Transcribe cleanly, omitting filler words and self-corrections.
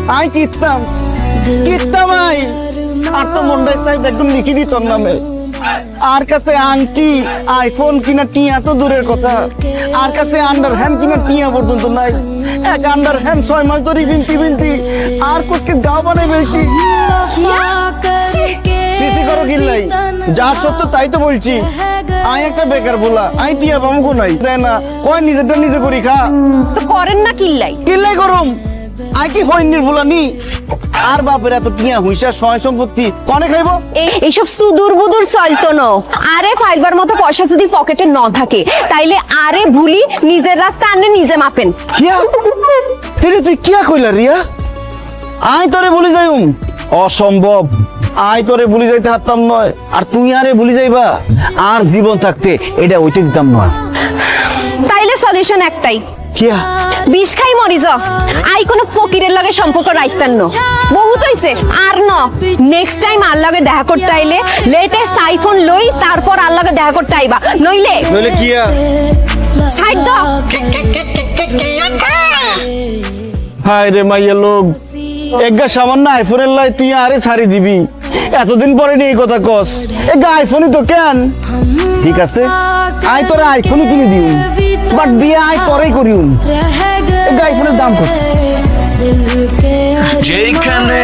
I কিতাম I আর তো মন্ডাই সাহেব একদম লিখে দিত নামে আর কাছে আংটি আইফোন কিনা টিয়া তো দূরের কথা আর কাছে আন্ডার হ্যান্ড কিনা টিয়া পর্যন্ত নাই এক আন্ডার হ্যান্ড 6 মাস ধরে বিনতি আর কোচকে গাও বানাই ফেলছি সিসি করো কিল্লাই যা সত্য তাই তো বলছি আই একটা বেকার বলা আই টিয়া বামুকো নাই তাই না কয় নিজেরটা নিজে করি খা তো করেন না কিল্লাই করুম আই কি হইনির বলানি আর বাপের এত টিয়া হুইসা সয় সম্পত্তি কনে খাইবো এইসব সুদূর বুদুর চলতো না আরে ফাইবার মতো পয়সা যদি পকেটে ন থাকে তাইলে আরে ভুলি নিজের রাত কানে নিজে মাপেন কিয়া ফিরে তুই কিয়া কইলা রিয়া আই তোরে বলি যাইম অসম্ভব আই তোরে ভুলি যাইতে হারতাম নয় আর তুই আরে ভুলি যাইবা আর জীবন থাকতে এটা ওইতে দিতাম নয় তাইলে সলিউশন একটাই কিয়া বিষ খাই মরি যা আই কোনো ফকিরের লগে সম্পর্ক রাখতেন না বহুত হইছে আর ন নেক্সট টাইম আর লগে দেখা করতে আইলে লেটেস্ট আইফোন লই তারপর আর লগে দেখা করতে আইবা নইলে কিয়া সাইড দাও হায় রে মাইয়া লোক এগা সামান্য আইফোনের লাই তুই আরে ছাড়ি দিবি এতদিন পরে নিয়ে এই কথা কস এগা আইফোনই তো কেন ঠিক আছে আই তোরে আইফোনই কিনে দিউ বাট বিয়ে আই তোরেই করিউম এগা আইফোনের দাম কত যেখানে